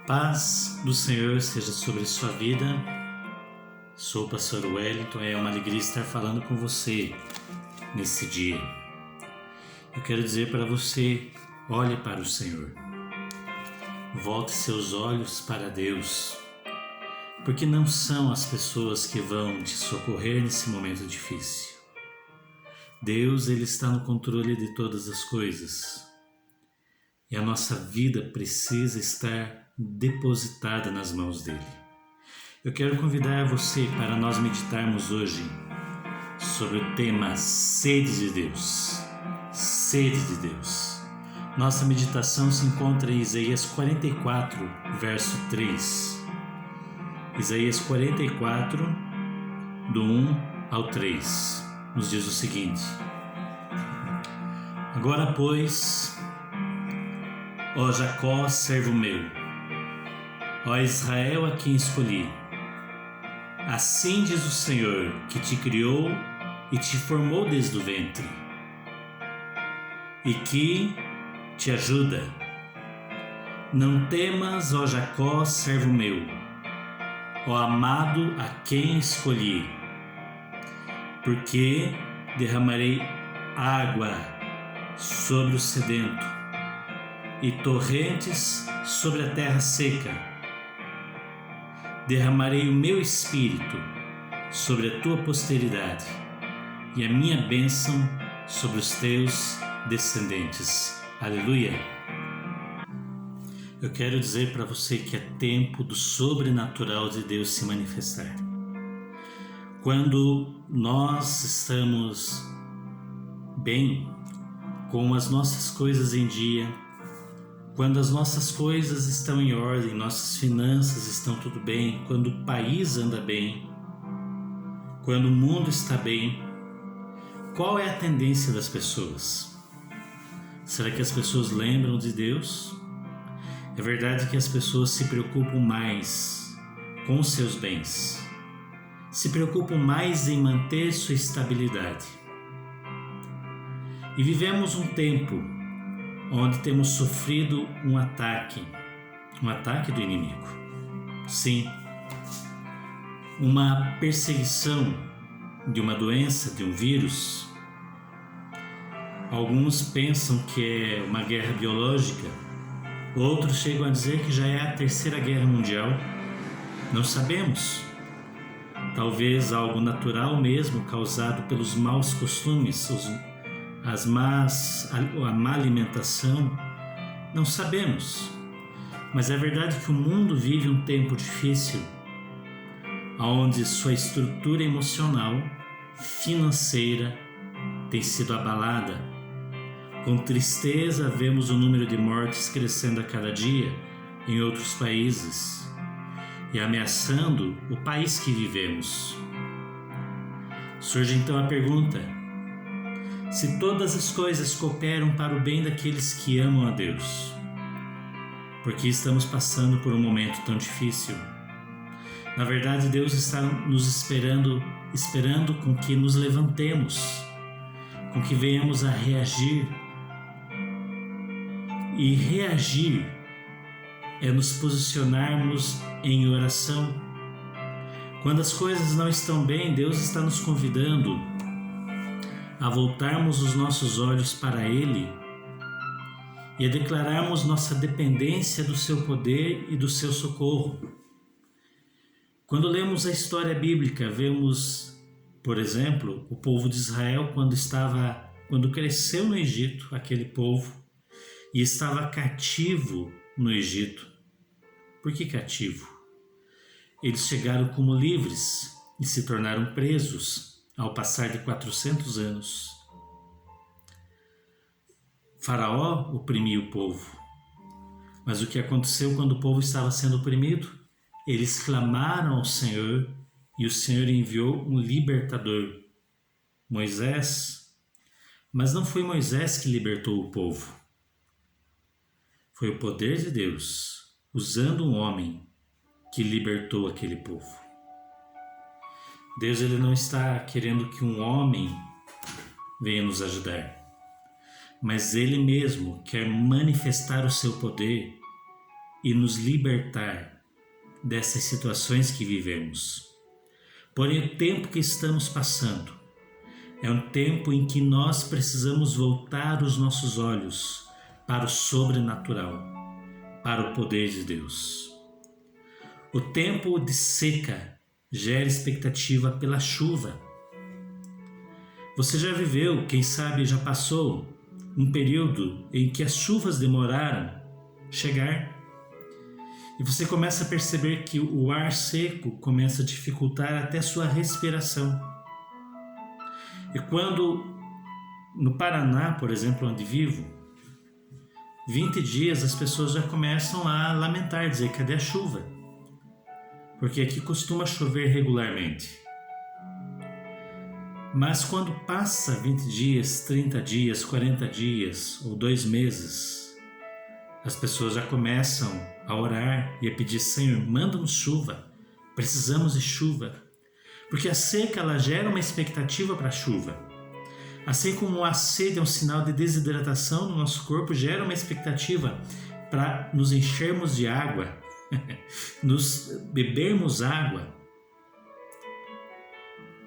Paz do Senhor seja sobre sua vida. Sou o pastor Wellington, é uma alegria estar falando com você nesse dia. Eu quero dizer para você, olhe para o Senhor. Volte seus olhos para Deus, porque não são as pessoas que vão te socorrer nesse momento difícil. Deus, Ele está no controle de todas as coisas. E a nossa vida precisa estar depositada nas mãos dele. Eu quero convidar você para nós meditarmos hoje sobre o tema Sede de Deus. Sede de Deus. Nossa meditação se encontra em Isaías 44, verso 3. Isaías 44, do 1 ao 3, nos diz o seguinte: Agora, pois, ó Jacó, servo meu, ó Israel, a quem escolhi, assim diz o Senhor, que te criou e te formou desde o ventre, e que te ajuda. Não temas, ó Jacó, servo meu, ó amado, a quem escolhi, porque derramarei água sobre o sedento e torrentes sobre a terra seca. Derramarei o meu espírito sobre a tua posteridade e a minha bênção sobre os teus descendentes. Aleluia! Eu quero dizer para você que é tempo do sobrenatural de Deus se manifestar. Quando nós estamos bem, com as nossas coisas em dia, quando as nossas coisas estão em ordem, nossas finanças estão tudo bem, quando o país anda bem, quando o mundo está bem, qual é a tendência das pessoas? Será que as pessoas lembram de Deus? É verdade que as pessoas se preocupam mais com os seus bens, se preocupam mais em manter sua estabilidade. E vivemos um tempo onde temos sofrido um ataque do inimigo. Sim, uma perseguição de uma doença, de um vírus. Alguns pensam que é uma guerra biológica, outros chegam a dizer que já é a Terceira Guerra Mundial. Não sabemos. Talvez algo natural mesmo, causado pelos maus costumes, a má alimentação, não sabemos. Mas é verdade que o mundo vive um tempo difícil, onde sua estrutura emocional, financeira, tem sido abalada. Com tristeza, vemos o número de mortes crescendo a cada dia em outros países e ameaçando o país que vivemos. Surge então a pergunta: se todas as coisas cooperam para o bem daqueles que amam a Deus, por que estamos passando por um momento tão difícil? Na verdade, Deus está nos esperando com que nos levantemos, com que venhamos a reagir. E reagir é nos posicionarmos em oração. Quando as coisas não estão bem, Deus está nos convidando a voltarmos os nossos olhos para Ele e a declararmos nossa dependência do seu poder e do seu socorro. Quando lemos a história bíblica, vemos, por exemplo, o povo de Israel quando cresceu no Egito, aquele povo, e estava cativo no Egito. Por que cativo? Eles chegaram como livres e se tornaram presos ao passar de 400 anos. Faraó oprimia o povo. Mas o que aconteceu quando o povo estava sendo oprimido? Eles clamaram ao Senhor e o Senhor enviou um libertador, Moisés. Mas não foi Moisés que libertou o povo. Foi o poder de Deus, usando um homem, que libertou aquele povo. Deus, Ele não está querendo que um homem venha nos ajudar, mas Ele mesmo quer manifestar o seu poder e nos libertar dessas situações que vivemos. Porém, o tempo que estamos passando é um tempo em que nós precisamos voltar os nossos olhos para o sobrenatural, para o poder de Deus. O tempo de seca gera expectativa pela chuva. Você já viveu, quem sabe já passou, um período em que as chuvas demoraram chegar e você começa a perceber que o ar seco começa a dificultar até a sua respiração. E quando no Paraná, por exemplo, onde vivo, 20 dias as pessoas já começam a lamentar, dizer, cadê a chuva? Porque aqui costuma chover regularmente. Mas quando passa 20 dias, 30 dias, 40 dias ou 2 meses, as pessoas já começam a orar e a pedir, Senhor, manda-nos chuva, precisamos de chuva. Porque a seca ela gera uma expectativa para a chuva. Assim como a sede é um sinal de desidratação no nosso corpo, gera uma expectativa para nos enchermos de água, nos bebermos água.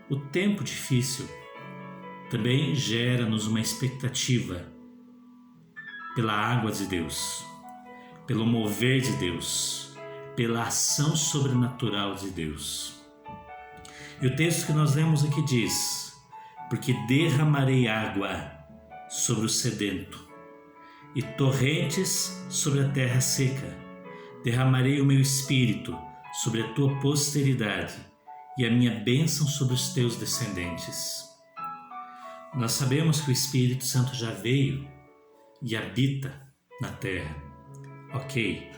O tempo difícil também gera-nos uma expectativa pela água de Deus, pelo mover de Deus, pela ação sobrenatural de Deus. E o texto que nós lemos aqui diz, porque derramarei água sobre o sedento e torrentes sobre a terra seca. Derramarei o meu espírito sobre a tua posteridade e a minha bênção sobre os teus descendentes. Nós sabemos que o Espírito Santo já veio e habita na terra. Ok,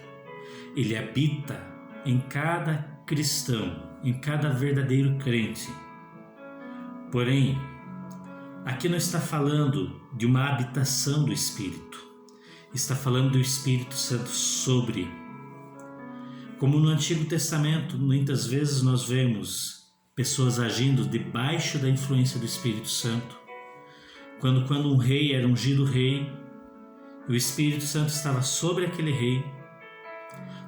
ele habita em cada cristão, em cada verdadeiro crente. Porém, aqui não está falando de uma habitação do Espírito, está falando do Espírito Santo sobre. Como no Antigo Testamento, muitas vezes nós vemos pessoas agindo debaixo da influência do Espírito Santo. Quando um rei era ungido rei, o Espírito Santo estava sobre aquele rei.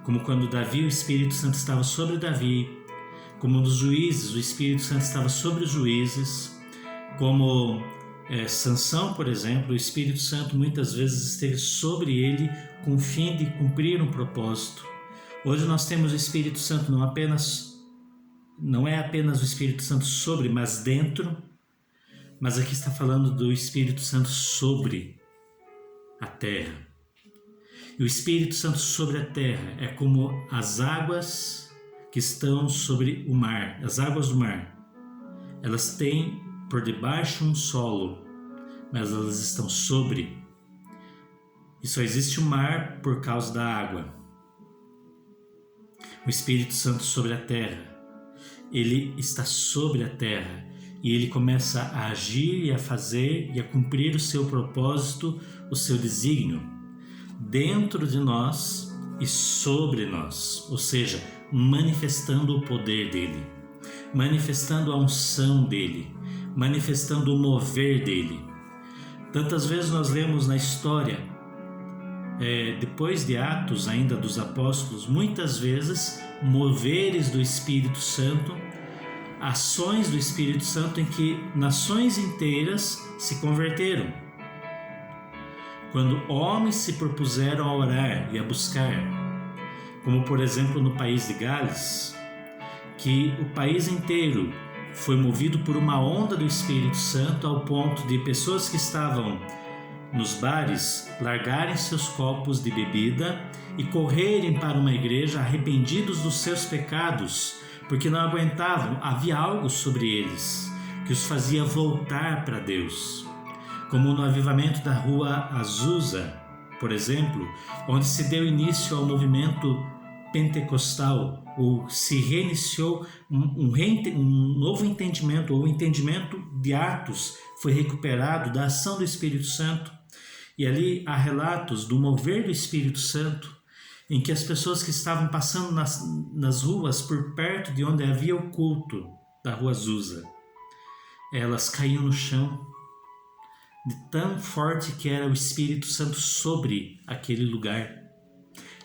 Como quando Davi, o Espírito Santo estava sobre Davi. Como nos juízes, o Espírito Santo estava sobre os juízes. Como Sansão, por exemplo, o Espírito Santo muitas vezes esteve sobre ele com o fim de cumprir um propósito. Hoje nós temos o Espírito Santo não é apenas o Espírito Santo sobre, mas dentro. Mas aqui está falando do Espírito Santo sobre a terra. E o Espírito Santo sobre a terra é como as águas que estão sobre o mar, as águas do mar. Elas têm por debaixo um solo, mas elas estão sobre. E só existe o mar por causa da água. O Espírito Santo sobre a terra. Ele está sobre a terra e ele começa a agir e a fazer e a cumprir o seu propósito, o seu desígnio, dentro de nós e sobre nós, ou seja, manifestando o poder dele, manifestando a unção dele, manifestando o mover dele. Tantas vezes nós lemos na história, depois de Atos ainda dos Apóstolos, muitas vezes moveres do Espírito Santo, ações do Espírito Santo em que nações inteiras se converteram. Quando homens se propuseram a orar e a buscar, como por exemplo no país de Gales, que o país inteiro foi movido por uma onda do Espírito Santo ao ponto de pessoas que estavam nos bares largarem seus copos de bebida e correrem para uma igreja arrependidos dos seus pecados, porque não aguentavam, havia algo sobre eles que os fazia voltar para Deus. Como no avivamento da rua Azusa, por exemplo, onde se deu início ao movimento pentecostal, ou se reiniciou um novo entendimento, ou o entendimento de Atos foi recuperado da ação do Espírito Santo. E ali há relatos do mover do Espírito Santo, em que as pessoas que estavam passando nas ruas por perto de onde havia o culto da rua Azusa, elas caíam no chão, de tão forte que era o Espírito Santo sobre aquele lugar.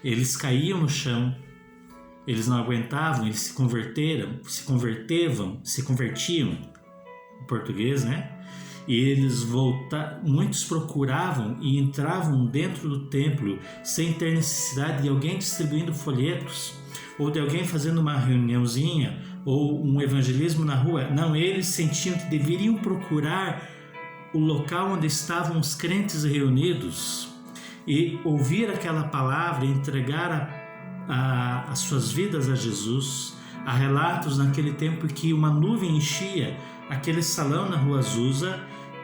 Eles caíam no chão, eles não aguentavam, eles se convertiam, em português, né? E eles muitos procuravam e entravam dentro do templo sem ter necessidade de alguém distribuindo folhetos, ou de alguém fazendo uma reuniãozinha, ou um evangelismo na rua. Não, eles sentiam que deveriam procurar o local onde estavam os crentes reunidos e ouvir aquela palavra, entregar as suas vidas a Jesus. Há relatos naquele tempo que uma nuvem enchia aquele salão na Rua Azusa,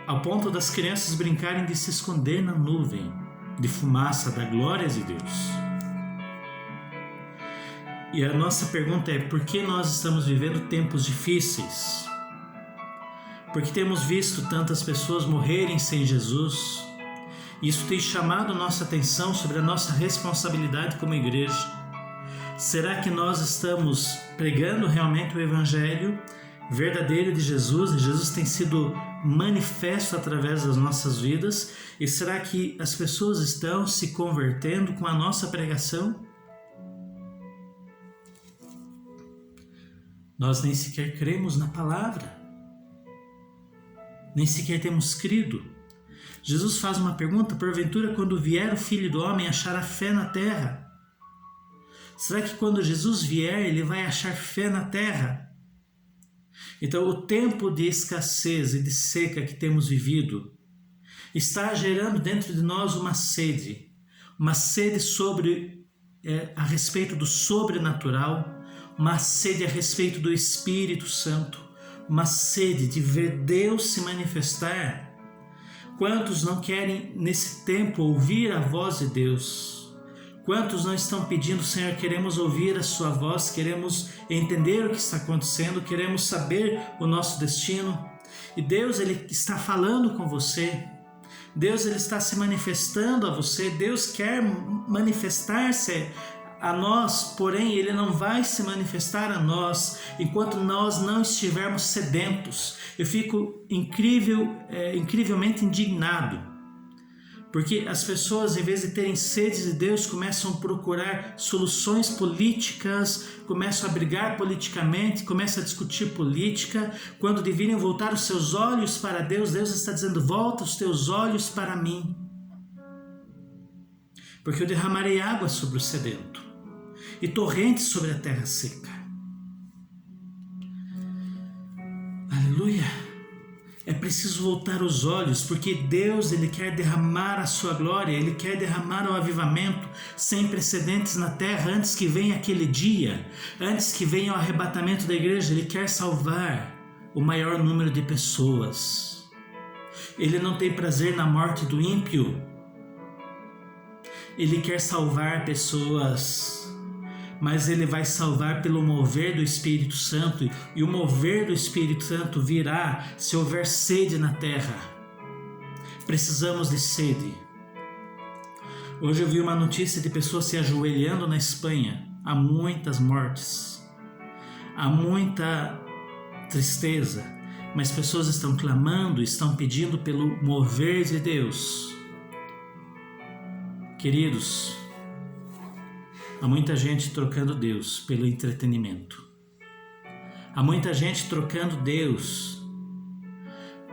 ao ponto das crianças brincarem de se esconder na nuvem de fumaça da glória de Deus. E a nossa pergunta é: por que nós estamos vivendo tempos difíceis? Porque temos visto tantas pessoas morrerem sem Jesus. Isso tem chamado nossa atenção sobre a nossa responsabilidade como igreja. Será que nós estamos pregando realmente o Evangelho verdadeiro de Jesus? E Jesus tem sido manifesto através das nossas vidas? E será que as pessoas estão se convertendo com a nossa pregação? Nós nem sequer cremos na palavra, nem sequer temos crido. Jesus faz uma pergunta: porventura, quando vier o Filho do Homem, achará fé na terra? Será que quando Jesus vier, ele vai achar fé na terra? Então, o tempo de escassez e de seca que temos vivido está gerando dentro de nós uma sede a respeito do sobrenatural, uma sede a respeito do Espírito Santo, uma sede de ver Deus se manifestar. Quantos não querem nesse tempo ouvir a voz de Deus? Quantos não estão pedindo: Senhor, queremos ouvir a sua voz, queremos entender o que está acontecendo, queremos saber o nosso destino? E Deus, ele está falando com você. Deus, ele está se manifestando a você. Deus quer manifestar-se a nós, porém ele não vai se manifestar a nós enquanto nós não estivermos sedentos. Eu fico incrivelmente indignado, porque as pessoas, em vez de terem sede de Deus, começam a procurar soluções políticas, começam a brigar politicamente, começam a discutir política, quando deveriam voltar os seus olhos para Deus. Deus está dizendo: volta os teus olhos para mim, porque eu derramarei água sobre o sedento e torrentes sobre a terra seca. Aleluia! É preciso voltar os olhos, porque Deus, ele quer derramar a sua glória, ele quer derramar o avivamento sem precedentes na terra antes que venha aquele dia, antes que venha o arrebatamento da igreja. Ele quer salvar o maior número de pessoas. Ele não tem prazer na morte do ímpio. Ele quer salvar pessoas, mas ele vai salvar pelo mover do Espírito Santo, e o mover do Espírito Santo virá se houver sede na terra. Precisamos de sede. Hoje eu vi uma notícia de pessoas se ajoelhando na Espanha. Há muitas mortes, há muita tristeza, mas pessoas estão clamando, estão pedindo pelo mover de Deus. Queridos, há muita gente trocando Deus pelo entretenimento. Há muita gente trocando Deus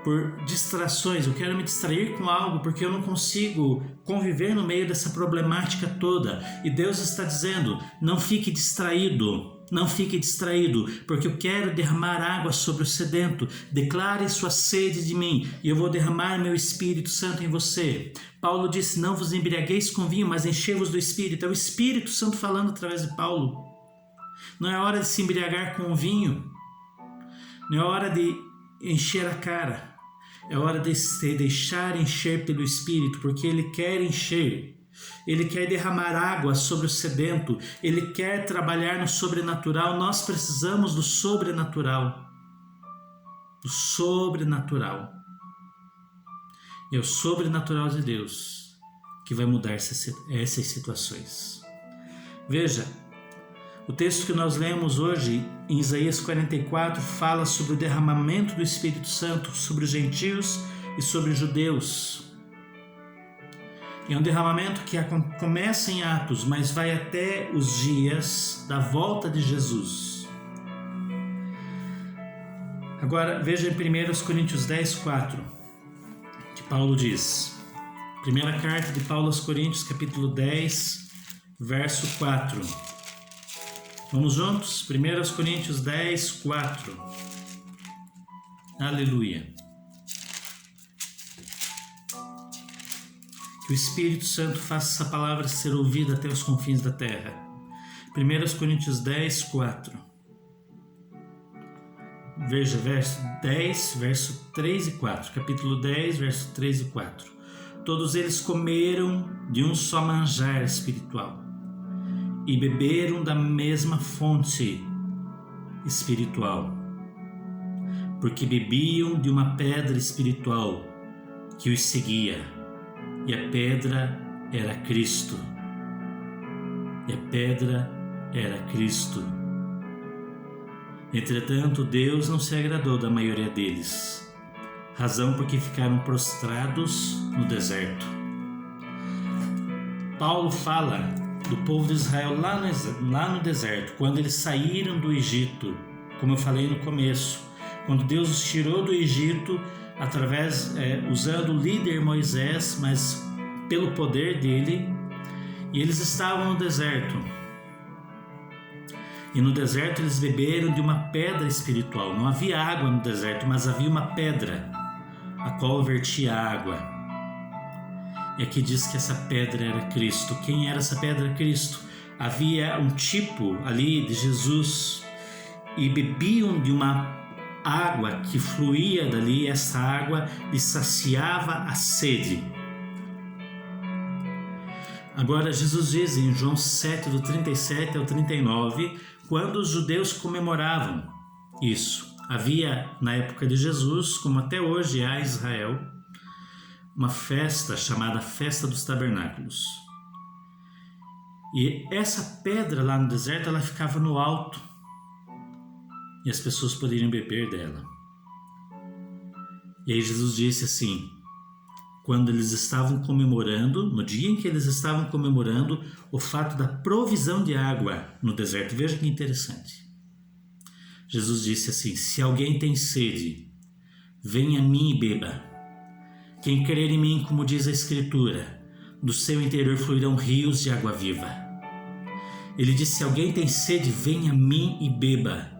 por distrações. Eu quero me distrair com algo porque eu não consigo conviver no meio dessa problemática toda. E Deus está dizendo: não fique distraído. Não fique distraído, porque eu quero derramar água sobre o sedento. Declare sua sede de mim, e eu vou derramar meu Espírito Santo em você. Paulo disse: não vos embriagueis com vinho, mas enchei-vos do Espírito. É o Espírito Santo falando através de Paulo. Não é hora de se embriagar com o vinho, não é hora de encher a cara, é hora de se deixar encher pelo Espírito, porque Ele quer encher. Ele quer derramar água sobre o sedento, Ele quer trabalhar no sobrenatural. Nós precisamos do sobrenatural. Do sobrenatural. E é o sobrenatural de Deus que vai mudar essas situações. Veja, o texto que nós lemos hoje, em Isaías 44, fala sobre o derramamento do Espírito Santo sobre os gentios e sobre os judeus. É um derramamento que começa em Atos, mas vai até os dias da volta de Jesus. Agora veja em 1 Coríntios 10, 4, que Paulo diz. Primeira carta de Paulo aos Coríntios, capítulo 10, verso 4. Vamos juntos? 1 Coríntios 10, 4. Aleluia. Que o Espírito Santo faça essa palavra ser ouvida até os confins da terra. 1 Coríntios 10, 4. Veja, verso 10, verso 3 e 4. Capítulo 10, verso 3 e 4. Todos eles comeram de um só manjar espiritual e beberam da mesma fonte espiritual, porque bebiam de uma pedra espiritual que os seguia. E a pedra era Cristo. E a pedra era Cristo. Entretanto, Deus não se agradou da maioria deles, razão porque ficaram prostrados no deserto. Paulo fala do povo de Israel lá no deserto, quando eles saíram do Egito, como eu falei no começo, quando Deus os tirou do Egito, usando o líder Moisés, mas pelo poder dele, e eles estavam no deserto. E no deserto eles beberam de uma pedra espiritual. Não havia água no deserto, mas havia uma pedra, a qual vertia água. E aqui diz que essa pedra era Cristo. Quem era essa pedra? Cristo. Havia um tipo ali de Jesus, e bebiam de uma água que fluía dali. Essa água lhes saciava a sede. Agora Jesus diz em João 7, do 37 ao 39, quando os judeus comemoravam isso. Havia na época de Jesus, como até hoje há em Israel, uma festa chamada Festa dos Tabernáculos. E essa pedra lá no deserto, ela ficava no alto, e as pessoas poderiam beber dela. E aí Jesus disse assim, quando eles estavam comemorando, no dia em que eles estavam comemorando o fato da provisão de água no deserto. Veja que interessante. Jesus disse assim, se alguém tem sede, venha a mim e beba. Quem crer em mim, como diz a Escritura, do seu interior fluirão rios de água viva. Ele disse, se alguém tem sede, venha a mim e beba.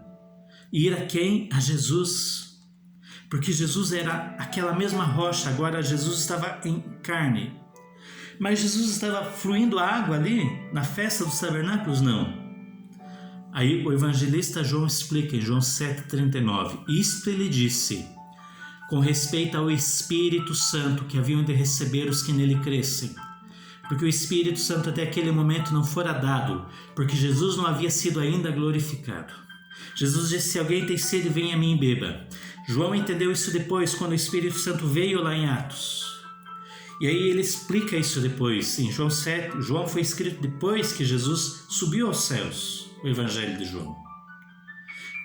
Ir a quem? A Jesus. Porque Jesus era aquela mesma rocha, agora Jesus estava em carne. Mas Jesus estava fluindo água ali, na festa dos tabernáculos? Não. Aí o evangelista João explica em João 7,39. Isto ele disse, com respeito ao Espírito Santo que haviam de receber os que nele crescem. Porque o Espírito Santo até aquele momento não fora dado, porque Jesus não havia sido ainda glorificado. Jesus disse, se alguém tem sede, venha a mim e beba. João entendeu isso depois, quando o Espírito Santo veio lá em Atos. E aí ele explica isso depois. Em João 7, João foi escrito depois que Jesus subiu aos céus, o Evangelho de João.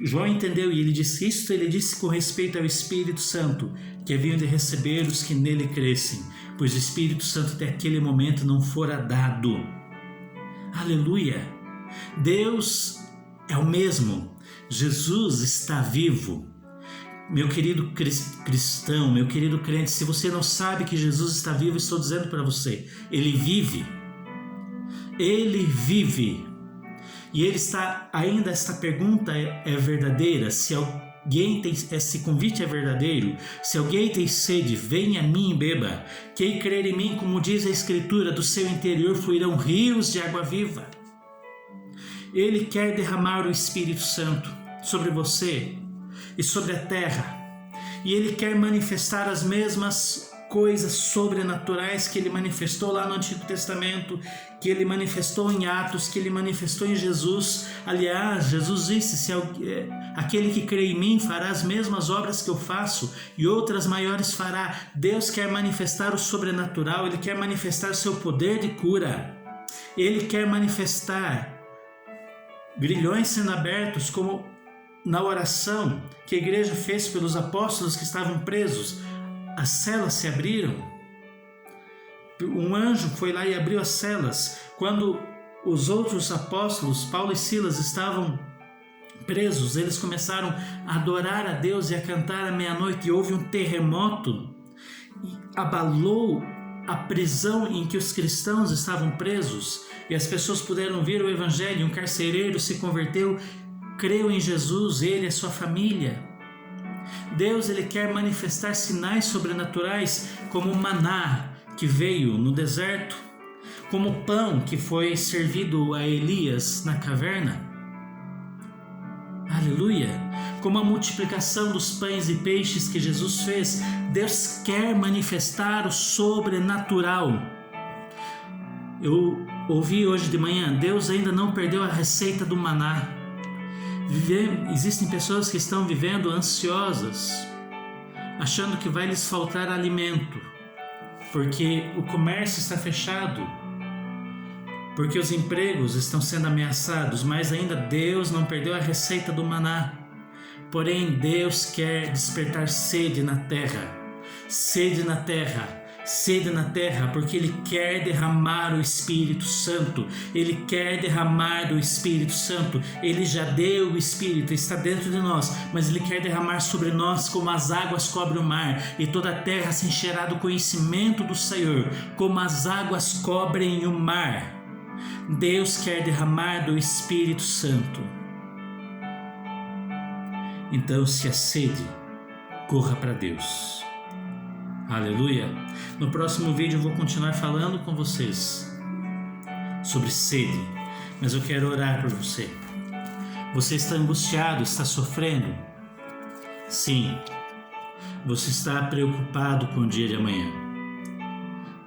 João entendeu e ele disse isso, ele disse com respeito ao Espírito Santo, que haviam de receber os que nele crescem, pois o Espírito Santo até aquele momento não fora dado. Aleluia! Deus é o mesmo, Jesus está vivo. Meu querido cristão, meu querido crente, se você não sabe que Jesus está vivo, estou dizendo para você, Ele vive. Ele vive. E Ele está, ainda esta pergunta é verdadeira, se alguém tem, esse convite é verdadeiro, se alguém tem sede, venha a mim e beba. Quem crer em mim, como diz a Escritura, do seu interior fluirão rios de água viva. Ele quer derramar o Espírito Santo sobre você e sobre a terra, e Ele quer manifestar as mesmas coisas sobrenaturais que Ele manifestou lá no Antigo Testamento, que Ele manifestou em Atos, que Ele manifestou em Jesus. Aliás, Jesus disse, aquele que crê em mim fará as mesmas obras que eu faço, e outras maiores fará. Deus quer manifestar o sobrenatural, Ele quer manifestar o seu poder de cura, Ele quer manifestar grilhões sendo abertos, como na oração que a igreja fez pelos apóstolos que estavam presos. As celas se abriram Um anjo foi lá e abriu as celas. Quando os outros apóstolos, Paulo e Silas, estavam presos, eles começaram a adorar a Deus e a cantar à meia-noite, e houve um terremoto e abalou a prisão em que os cristãos estavam presos, e as pessoas puderam ouvir o evangelho. Um carcereiro se converteu, creu em Jesus, ele e a sua família. Deus, ele quer manifestar sinais sobrenaturais, como o maná que veio no deserto, como o pão que foi servido a Elias na caverna. Aleluia! Como a multiplicação dos pães e peixes que Jesus fez. Deus quer manifestar o sobrenatural. Eu ouvi hoje de manhã, Deus ainda não perdeu a receita do maná. Existem pessoas que estão vivendo ansiosas, achando que vai lhes faltar alimento, porque o comércio está fechado, porque os empregos estão sendo ameaçados, mas ainda Deus não perdeu a receita do maná. Porém, Deus quer despertar sede na terra, sede na terra, sede na terra, porque Ele quer derramar o Espírito Santo. Ele quer derramar o Espírito Santo. Ele já deu o Espírito, está dentro de nós, mas Ele quer derramar sobre nós como as águas cobrem o mar, e toda a terra se encherá do conhecimento do Senhor, como as águas cobrem o mar. Deus quer derramar do Espírito Santo. Então, se a sede, corra para Deus. Aleluia! No próximo vídeo eu vou continuar falando com vocês sobre sede, mas eu quero orar por você. Você está angustiado, está sofrendo? Sim. Você está preocupado com o dia de amanhã,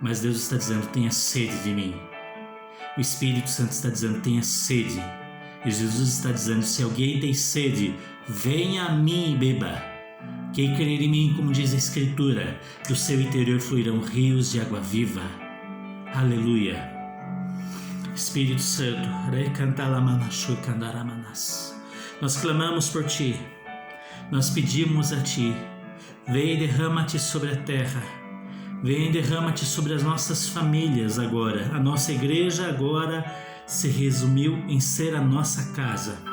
mas Deus está dizendo: tenha sede de mim. O Espírito Santo está dizendo: tenha sede. E Jesus está dizendo: se alguém tem sede, venha a mim e beba. Quem crer em mim, como diz a Escritura, do seu interior fluirão rios de água viva. Aleluia. Espírito Santo, nós clamamos por Ti, nós pedimos a Ti: vem e derrama-te sobre a terra, vem e derrama-te sobre as nossas famílias agora. A nossa igreja agora se resumiu em ser a nossa casa.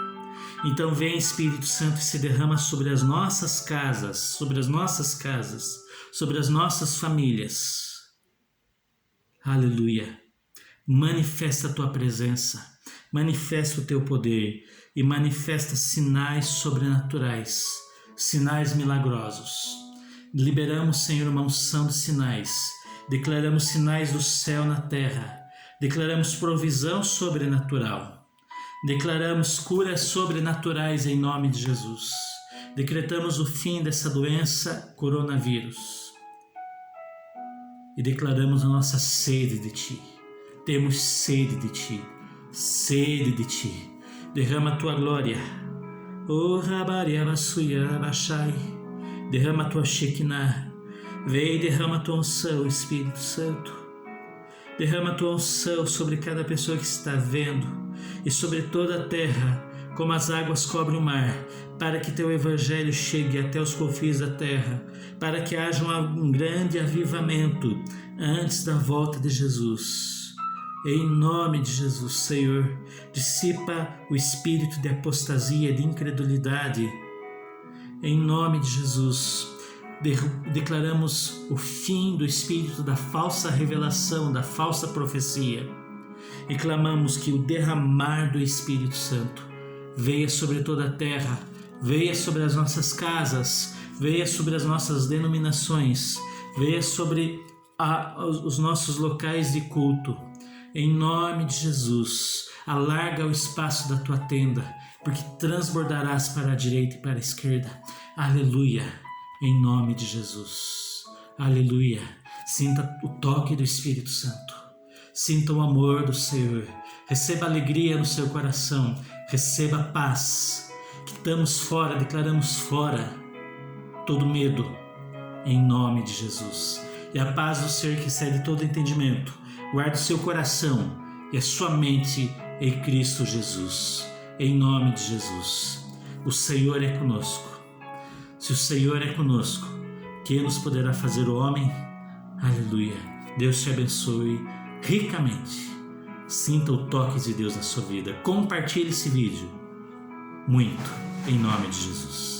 Então vem, Espírito Santo, e se derrama sobre as nossas casas, sobre as nossas famílias. Aleluia. Manifesta a Tua presença, manifesta o Teu poder e manifesta sinais sobrenaturais, sinais milagrosos. Liberamos, Senhor, uma unção de sinais, declaramos sinais do céu na terra, declaramos provisão sobrenatural. Declaramos curas sobrenaturais em nome de Jesus. Decretamos o fim dessa doença, coronavírus. E declaramos a nossa sede de Ti. Temos sede de Ti, sede de Ti. Derrama a Tua glória. Derrama a Tua Shekinah. Vem e derrama a Tua unção, Espírito Santo. Derrama a Tua unção sobre cada pessoa que está vendo e sobre toda a terra, como as águas cobrem o mar, para que Teu Evangelho chegue até os confins da terra, para que haja um grande avivamento antes da volta de Jesus. Em nome de Jesus, Senhor, dissipa o espírito de apostasia, de incredulidade. Em nome de Jesus, declaramos o fim do espírito da falsa revelação, da falsa profecia, e clamamos que o derramar do Espírito Santo venha sobre toda a terra, venha sobre as nossas casas, venha sobre as nossas denominações, venha sobre os nossos locais de culto. Em nome de Jesus, alarga o espaço da Tua tenda, porque transbordarás para a direita e para a esquerda. Aleluia. Em nome de Jesus. Aleluia. Sinta o toque do Espírito Santo. Sinta o amor do Senhor. Receba alegria no seu coração. Receba paz. Quitamos fora, declaramos fora todo medo. Em nome de Jesus. E a paz do Senhor, que excede todo entendimento, guarde o seu coração e a sua mente em Cristo Jesus. Em nome de Jesus. O Senhor é conosco. Se o Senhor é conosco, quem nos poderá fazer o homem? Aleluia. Deus te abençoe ricamente. Sinta o toque de Deus na sua vida. Compartilhe esse vídeo muito, em nome de Jesus.